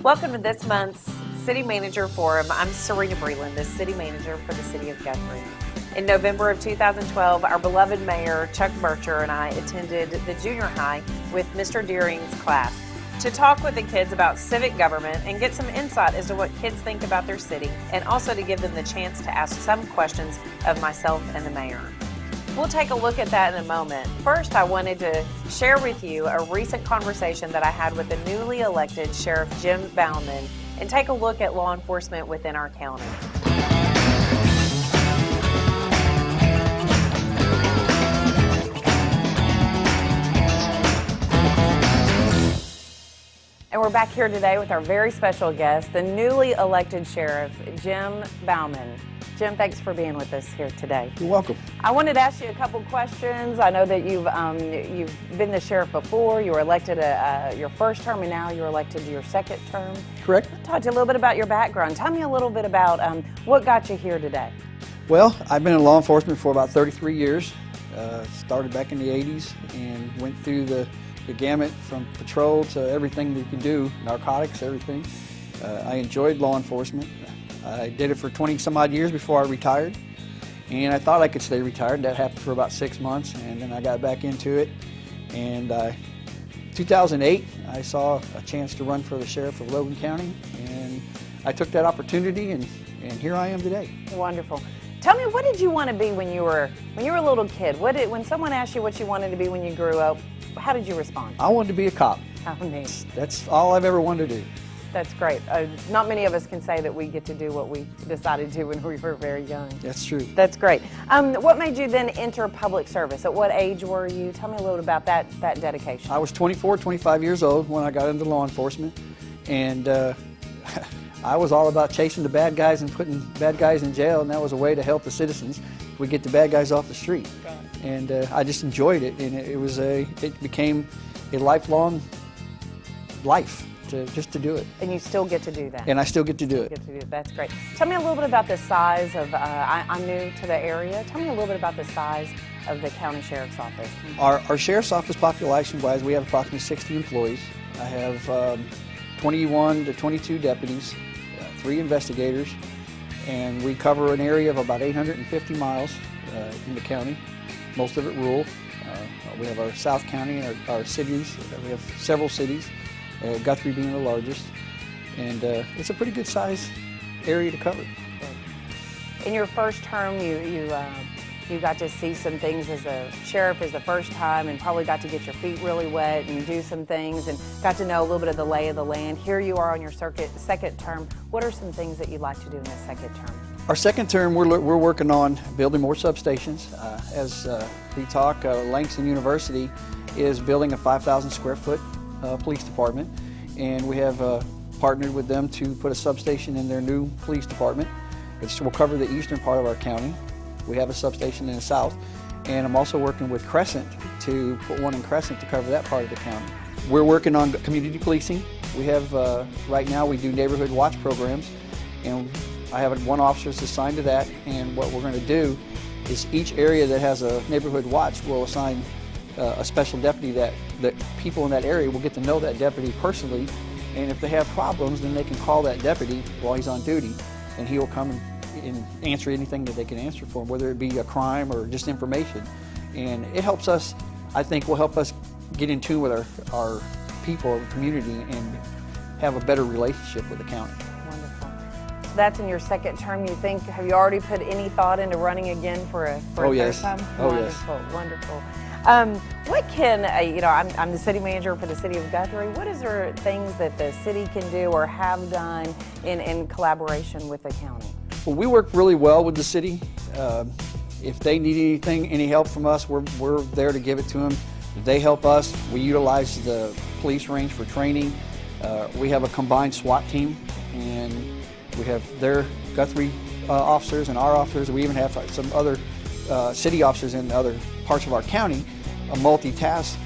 Welcome to this month's City Manager Forum. I'm Sereniah, the City Manager for the City of Guthrie. In November of 2012, our beloved Mayor, Chuck Burtcher, and I attended the junior high with Mr. Deering's class to talk with the kids about civic government and get some insight as to what kids think about their city, and also to give them the chance to ask some questions of myself and the mayor. We'll take a look at that in a moment. First, I wanted to share with you a recent conversation that I had with the newly elected Sheriff Jim Bauman and take a look at law enforcement within our county. And we're back here today with our very special guest, the newly elected Sheriff, Jim Bauman. Jim, thanks for being with us here today. You're welcome. I wanted to ask you a couple questions. I know that you've been the sheriff before. You were elected your first term, and now you're elected to your second term. Correct. Talk to you a little bit about your background. Tell me a little bit about what got you here today. Well, I've been in law enforcement for about 33 years. Started back in the 80s and went through the gamut from patrol to everything that you can do, narcotics, everything. I enjoyed law enforcement. I did it for 20 some odd years before I retired, and I thought I could stay retired. That happened for about 6 months, and then I got back into it. And 2008, I saw a chance to run for the sheriff of Logan County, and I took that opportunity, and here I am today. Wonderful. Tell me, what did you want to be when you were a little kid? When someone asked you what you wanted to be when you grew up, how did you respond? I wanted to be a cop. How neat. That's all I've ever wanted to do. That's great. Not many of us can say that we get to do what we decided to when we were very young. That's true. That's great. What made you then enter public service? At what age were you? Tell me a little about that dedication. I was 24, 25 years old when I got into law enforcement, and I was all about chasing the bad guys and putting bad guys in jail, and that was a way to help the citizens. We get the bad guys off the street. And I just enjoyed it, and it became a lifelong life just to do it. And you still get to do that. And I still get to do it. That's great. Tell me a little bit about the size of, I'm new to the area. Tell me a little bit about the size of the county sheriff's office. Our sheriff's office, population-wise, we have approximately 60 employees. I have 21 to 22 deputies, 3 investigators, and we cover an area of about 850 miles in the county, most of it rural. We have our South County and our cities. We have several cities, Guthrie being the largest, and it's a pretty good size area to cover. In your first term, you got to see some things as a sheriff as the first time, and probably got to get your feet really wet and do some things and got to know a little bit of the lay of the land. Here you are on your second term. What are some things that you'd like to do in the second term? Our second term, we're working on building more substations. As we talk, Langston University is building a 5,000 square foot police department, and we have partnered with them to put a substation in their new police department. It will cover the eastern part of our county. We have a substation in the south, and I'm also working with Crescent to put one in Crescent to cover that part of the county. We're working on community policing. We have, right now we do neighborhood watch programs, and I have one officer assigned to that, and what we're going to do is each area that has a neighborhood watch will assign a special deputy that people in that area will get to know that deputy personally, and if they have problems, then they can call that deputy while he's on duty, and he will come and answer anything that they can answer for him, whether it be a crime or just information. And it helps us, I think, will help us get in tune with our people, our community, and have a better relationship with the county. That's in your second term. Have you already put any thought into running again for a third time? Oh, wonderful, yes. Wonderful. What can, I'm the city manager for the city of Guthrie. What is there things that the city can do or have done in collaboration with the county? Well, we work really well with the city. If they need any help from us, we're there to give it to them. They help us. We utilize the police range for training. We have a combined SWAT team, and we have their Guthrie officers and our officers. We even have some other city officers in other parts of our county, a multitask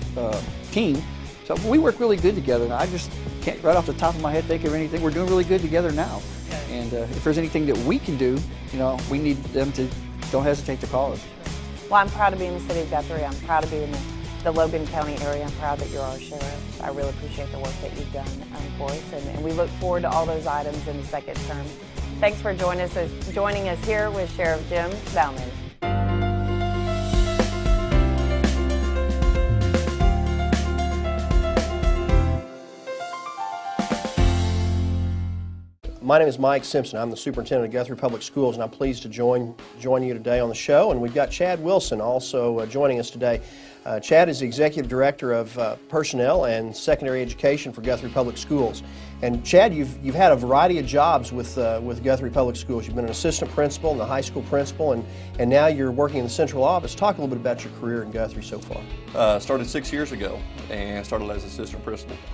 team. So we work really good together. And I just can't, right off the top of my head, think of anything. We're doing really good together now. And if there's anything that we can do, we need them to, don't hesitate to call us. Well, I'm proud to be in the city of Guthrie. I'm proud to be in the the Logan County area. I'm proud that you're our sheriff. I really appreciate the work that you've done for us, and we look forward to all those items in the second term. Thanks for joining us here with Sheriff Jim Bauman. My name is Mike Simpson. I'm the Superintendent of Guthrie Public Schools, and I'm pleased to join you today on the show. And we've got Chad Wilson also joining us today. Chad is the Executive Director of Personnel and Secondary Education for Guthrie Public Schools. And Chad, you've had a variety of jobs with Guthrie Public Schools. You've been an assistant principal and the high school principal, and now you're working in the central office. Talk a little bit about your career in Guthrie so far. Started 6 years ago and started as assistant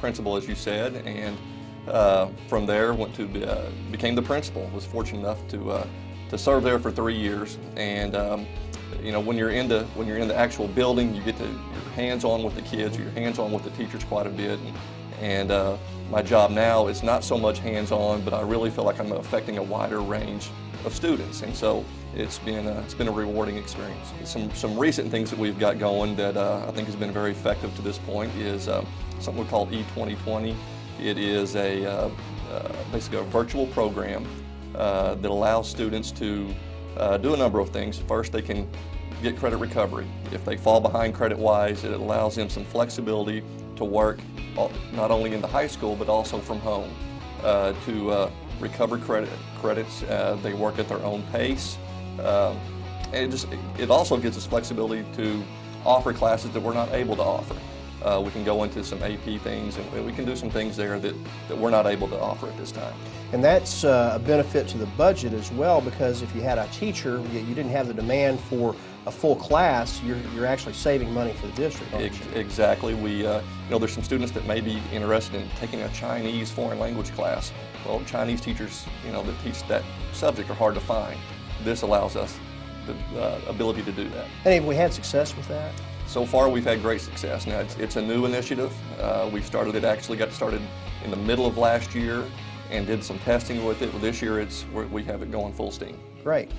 principal, as you said, and from there went to became the principal. Was fortunate enough to serve there for 3 years, and you know, when you're in the actual building, you get to you're hands-on with the kids, you're hands-on with the teachers quite a bit, and my job now is not so much hands-on, but I really feel like I'm affecting a wider range of students, and so it's been a rewarding experience. Some recent things that we've got going that I think has been very effective to this point is something we call E2020. It is basically a virtual program that allows students to do a number of things. First, they can get credit recovery. If they fall behind credit-wise, it allows them some flexibility to work not only in the high school but also from home to recover credits. They work at their own pace. And it also gives us flexibility to offer classes that we're not able to offer. We can go into some AP things, and we can do some things there that we're not able to offer at this time. And that's a benefit to the budget as well, because if you had a teacher, you didn't have the demand for a full class, you're actually saving money for the district, aren't you? Exactly. We, you know, there's some students that may be interested in taking a Chinese foreign language class. Well, Chinese teachers, you know, that teach that subject are hard to find. This allows us the ability to do that. And have we had success with that? So far, we've had great success. Now, it's a new initiative. We got started in the middle of last year and did some testing with it. This year, we have it going full steam. Great.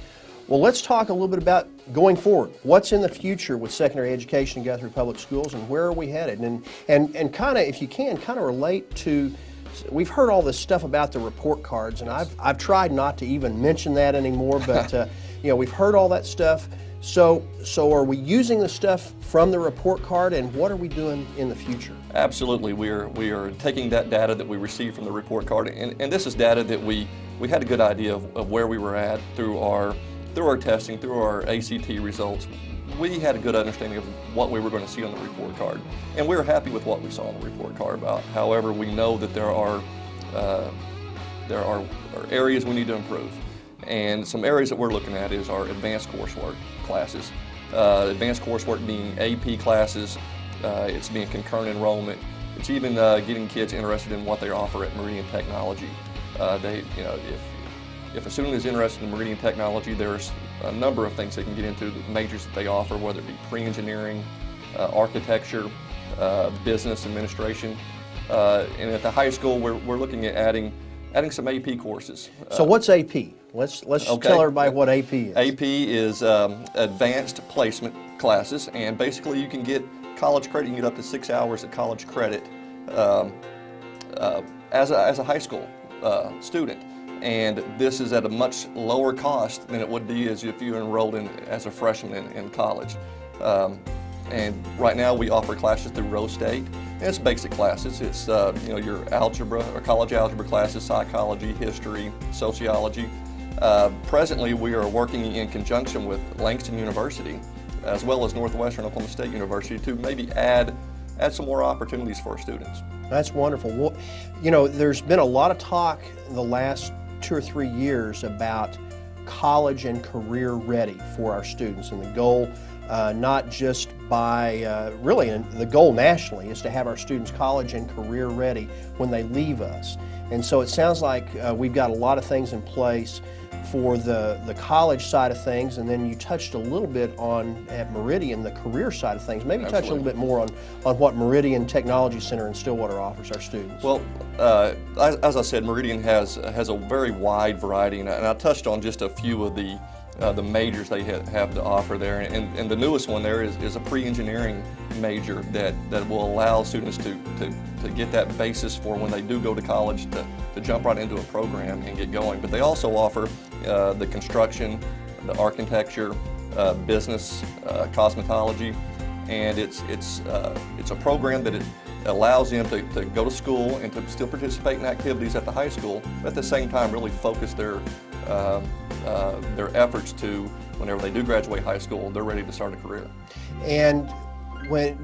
Well, let's talk a little bit about going forward. What's in the future with secondary education in Guthrie Public Schools, and where are we headed? And kind of, if you can, kind of relate to, we've heard all this stuff about the report cards, and I've tried not to even mention that anymore, but you know, we've heard all that stuff. So are we using the stuff from the report card, and what are we doing in the future? Absolutely. We are taking that data that we received from the report card, and this is data that we had a good idea of where we were at through our testing, through our ACT results. We had a good understanding of what we were going to see on the report card, and we were happy with what we saw on the report card. However, we know that there are areas we need to improve. And some areas that we're looking at is our advanced coursework classes. Advanced coursework being AP classes, it's being concurrent enrollment. It's even getting kids interested in what they offer at Meridian Technology. You know, if a student is interested in Meridian Technology, there's a number of things they can get into, the majors that they offer, whether it be pre-engineering, architecture, business administration. And at the high school, we're looking at adding some AP courses. So what's AP? Let's tell everybody what AP is. AP is advanced placement classes, and basically you can get college credit. You can get up to 6 hours of college credit as a high school student. And this is at a much lower cost than it would be as if you enrolled as a freshman in college. And right now we offer classes through Rose State. And it's basic classes. It's you know, your algebra or college algebra classes, psychology, history, sociology. Presently, we are working in conjunction with Langston University, as well as Northwestern Oklahoma State University, to maybe add some more opportunities for our students. That's wonderful. Well, you know, there's been a lot of talk in the last 2 or 3 years about college and career ready for our students, and the goal, not just by, really the goal nationally is to have our students college and career ready when they leave us. And so it sounds like we've got a lot of things in place for the college side of things, and then you touched a little bit on, at Meridian, the career side of things. Maybe Absolutely. Touch a little bit more on what Meridian Technology Center in Stillwater offers our students. Well, as I said, Meridian has a very wide variety, and I touched on just a few of the the majors they have to offer there. And the newest one there is a pre-engineering major that will allow students to get that basis for when they do go to college to jump right into a program and get going. But they also offer the construction, the architecture, business, cosmetology, and it's a program that it allows them to go to school and to still participate in activities at the high school, but at the same time really focus their efforts to whenever they do graduate high school, they're ready to start a career. And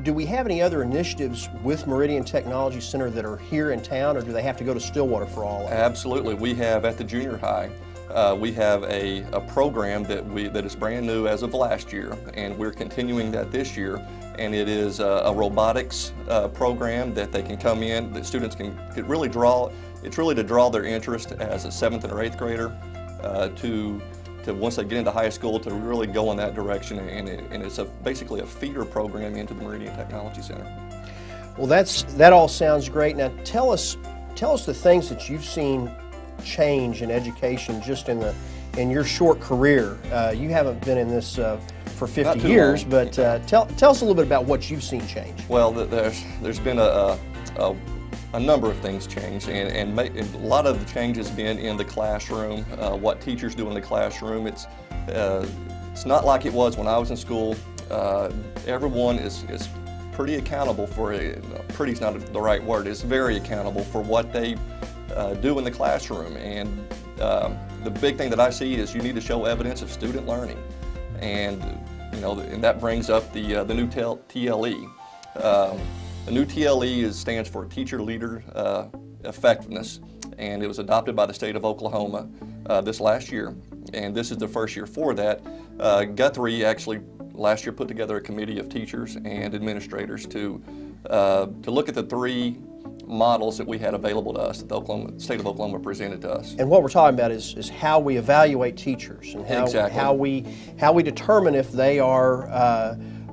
do we have any other initiatives with Meridian Technology Center that are here in town, or do they have to go to Stillwater for all of it? Absolutely. We have at the junior high, we have a program that is brand new as of last year, and we're continuing that this year. And it is a robotics program that they can come in, that students can really draw. It's really to draw their interest as a 7th or 8th grader to once they get into high school to really go in that direction. And it's basically a feeder program into the Meridian Technology Center. Well, that all sounds great. Now tell us the things that you've seen change in education just in your short career. You haven't been in this for 50 years, long. but tell us a little bit about what you've seen change. Well, there's been a number of things change, and a lot of the change has been in the classroom, what teachers do in the classroom. It's not like it was when I was in school. Everyone is pretty accountable for it. Pretty's not the right word. It's very accountable for what they do in the classroom. And the big thing that I see is you need to show evidence of student learning. And and that brings up the new TLE. The new TLE stands for Teacher Leader Effectiveness, and it was adopted by the state of Oklahoma this last year. And this is the first year for that. Guthrie actually last year put together a committee of teachers and administrators to look at the 3 models that we had available to us that the state of Oklahoma presented to us. And what we're talking about is how we evaluate teachers and Exactly. how we determine if they are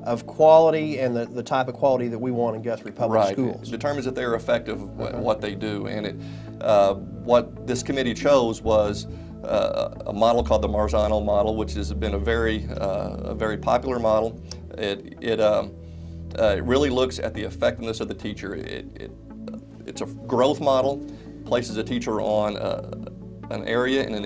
of quality and the type of quality that we want in Guthrie Public Right. Schools. It determines that they're effective at what they do. And what this committee chose was a model called the Marzano model, which has been a very popular model. It really looks at the effectiveness of the teacher. It's a growth model, places a teacher on an area and then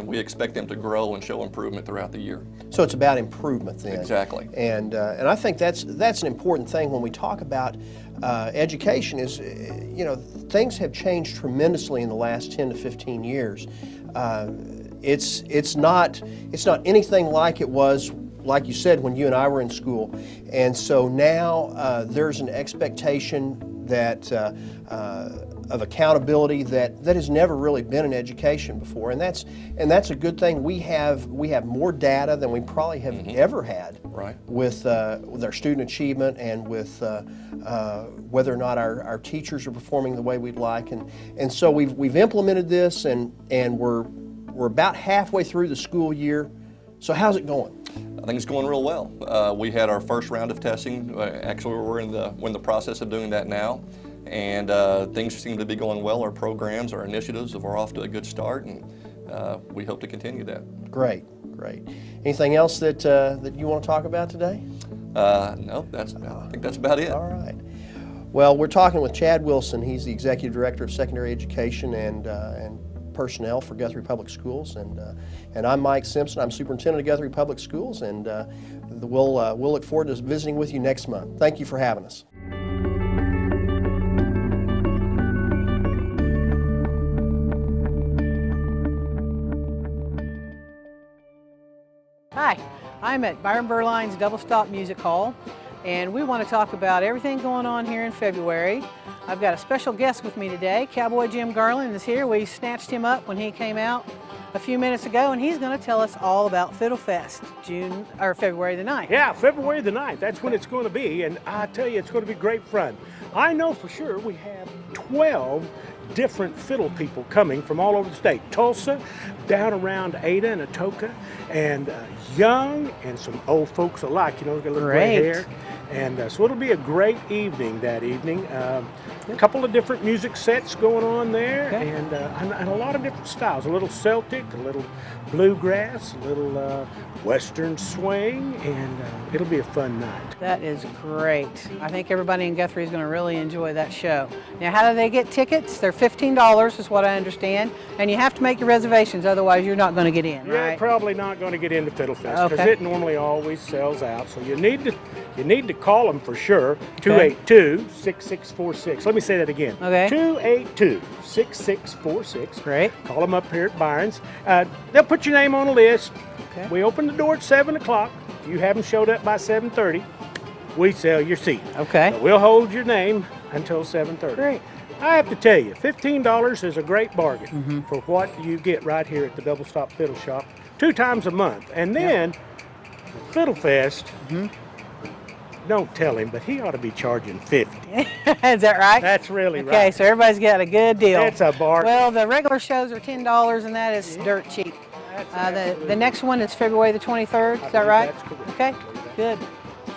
we expect them to grow and show improvement throughout the year. So it's about improvement then. Exactly. And I think that's an important thing when we talk about education is, things have changed tremendously in the last 10 to 15 years. It's not anything like it was, like you said, when you and I were in school. And so now there's an expectation that of accountability that has never really been in education before, and that's a good thing. We have more data than we probably have ever had, Right. with our student achievement and with whether or not our teachers are performing the way we'd like, and so we've implemented this, and we're about halfway through the school year. So how's it going? I think it's going real well. We had our first round of testing. Actually, we're in the process of doing that now, and things seem to be going well. Our programs, our initiatives are off to a good start, and we hope to continue that. Great. Anything else that you want to talk about today? No, I think that's about it. All right. Well, we're talking with Chad Wilson. He's the Executive Director of Secondary Education and Personnel for Guthrie Public Schools, and I'm Mike Simpson. I'm Superintendent of Guthrie Public Schools, and we'll look forward to visiting with you next month. Thank you for having us. Hi, I'm at Byron Berline's Double Stop Music Hall, and we want to talk about everything going on here in February. I've got a special guest with me today. Cowboy Jim Garland is here. We snatched him up when he came out a few minutes ago, and he's going to tell us all about Fiddle Fest, February the 9th. Yeah, February the 9th, that's when it's going to be, and I tell you, it's going to be great fun. I know for sure we have 12 different fiddle people coming from all over the state. Tulsa, down around Ada and Atoka, and young and some old folks alike, they've got a little gray hair. And so it'll be a great evening that evening. A couple of different music sets going on there, Okay. and a lot of different styles. A little Celtic, a little bluegrass, a little Western swing, and it'll be a fun night. That is great. I think everybody in Guthrie is going to really enjoy that show. Now, how do they get tickets? They're $15 is what I understand, and you have to make your reservations, otherwise you're not going to get in, You're right? probably not going to get into Fiddle Fest because Okay. it normally always sells out. So you need to call them for sure. Okay. 282-6646. Let me say that again. Okay. 282-6646. Great. Call them up here at Byron's. They'll put your name on a list. Okay. We open the door at 7 o'clock. If you haven't showed up by 7:30, we sell your seat. Okay. So we'll hold your name until 7:30. Great. I have to tell you, $15 is a great bargain Mm-hmm. for what you get right here at the Double Stop Fiddle Shop 2 times a month. And then Fiddle Fest, Mm-hmm. don't tell him, but he ought to be charging $50. Is that right? That's really Okay, right. so everybody's got a good deal. It's a bargain. Well, the regular shows are $10, and that is dirt cheap. The next one is February the 23rd. Is that believe right? that's correct. Okay, good,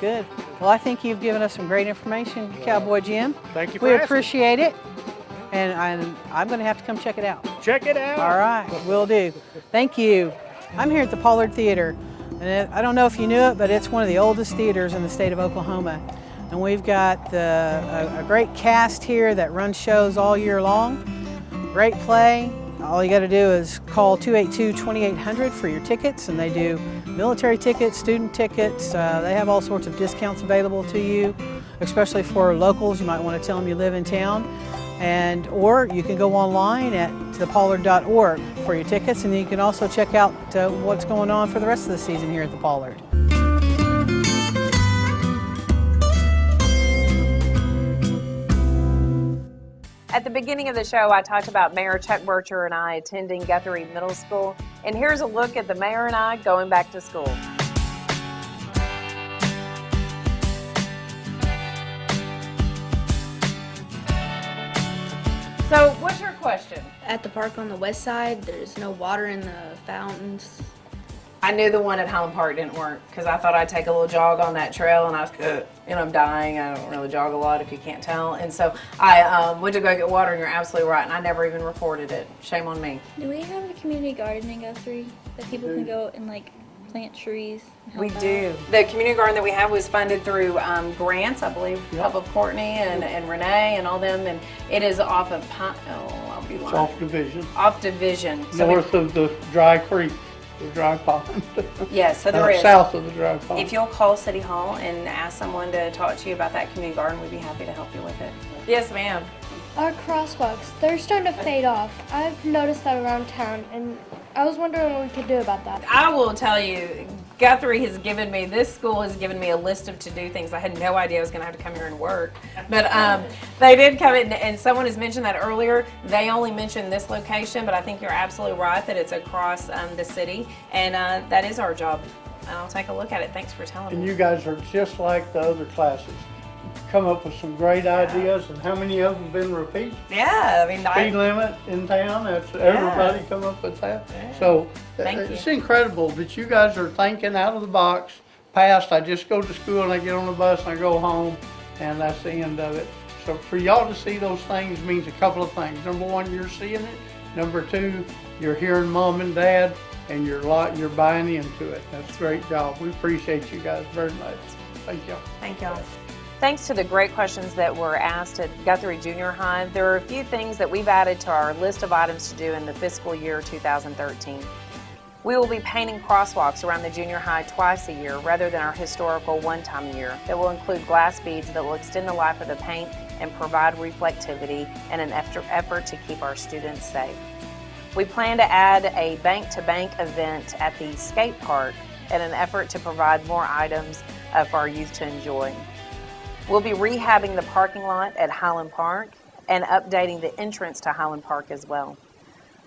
good. Well, I think you've given us some great information, Cowboy Jim. Thank you for We asking. appreciate it, and I'm going to have to come check it out. Check it out. All right, will do. Thank you. I'm here at the Pollard Theater, and I don't know if you knew it, but it's one of the oldest theaters in the state of Oklahoma. And we've got a great cast here that runs shows all year long. Great play. All you got to do is call 282-2800 for your tickets, and they do military tickets, student tickets. They have all sorts of discounts available to you, especially for locals. You might want to tell them you live in town. Or you can go online at thepollard.org for your tickets, and you can also check out what's going on for the rest of the season here at the Pollard. At the beginning of the show, I talked about Mayor Chuck Burtcher and I attending Guthrie Middle School, and here's a look at the mayor and I going back to school. So, what's your question? At the park on the west side, there's no water in the fountains. I knew the one at Highland Park didn't work because I thought I'd take a little jog on that trail, and I was, I'm dying. I don't really jog a lot, if you can't tell. And so I went to go get water, and you're absolutely right, and I never even reported it. Shame on me. Do we have a community garden in Guthrie that people can go and like plant trees? and We help do. out? The community garden that we have was funded through grants, I believe, help of Courtney and Renee and all them, and it is off of I'll be lying. Off Division, Off Division. So north of the dry creek, the dry pond. yes, so there is. South of the dry pond. If you'll call City Hall and ask someone to talk to you about that community garden, we'd be happy to help you with it. Yes, ma'am. Our crosswalks, they're starting to fade off. I've noticed that around town, and I was wondering what we could do about that. I will tell you, Guthrie has given me, this school has given me a list of to-do things. I had no idea I was going to have to come here and work. But they did come in, and someone has mentioned that earlier. They only mentioned this location, but I think you're absolutely right that it's across the city, and that is our job. I'll take a look at it. Thanks for telling And me. you guys are just like the other classes. Come up with some great ideas, and how many of them have been repeated? Yeah, I mean, Speed limit in town, that's everybody come up with that. So Thank it's you. incredible that you guys are thinking out of the box. Past, I just go to school and I get on the bus and I go home, and that's the end of it. So for y'all to see those things means a couple of things. Number one, you're seeing it. Number two, you're hearing mom and dad, and you're buying into it. That's a great job. We appreciate you guys very much. Thank y'all. Thank y'all. Thanks to the great questions that were asked at Guthrie Junior High, there are a few things that we've added to our list of items to do in the fiscal year 2013. We will be painting crosswalks around the junior high twice a year rather than our historical one-time year that will include glass beads that will extend the life of the paint and provide reflectivity in an effort to keep our students safe. We plan to add a bank-to-bank event at the skate park in an effort to provide more items for our youth to enjoy. We'll be rehabbing the parking lot at Highland Park and updating the entrance to Highland Park as well.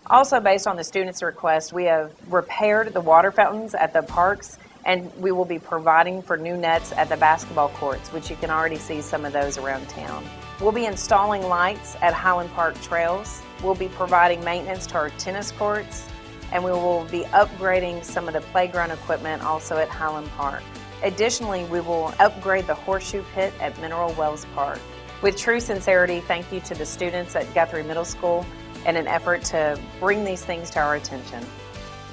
Also, based on the students' request, we have repaired the water fountains at the parks, and we will be providing for new nets at the basketball courts, which you can already see some of those around town. We'll be installing lights at Highland Park trails. We'll be providing maintenance to our tennis courts, and we will be upgrading some of the playground equipment also at Highland Park. Additionally, we will upgrade the horseshoe pit at Mineral Wells Park. With true sincerity, thank you to the students at Guthrie Middle School in an effort to bring these things to our attention.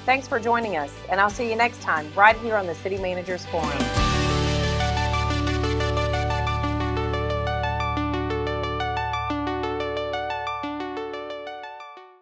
Thanks for joining us, and I'll see you next time right here on the City Managers Forum.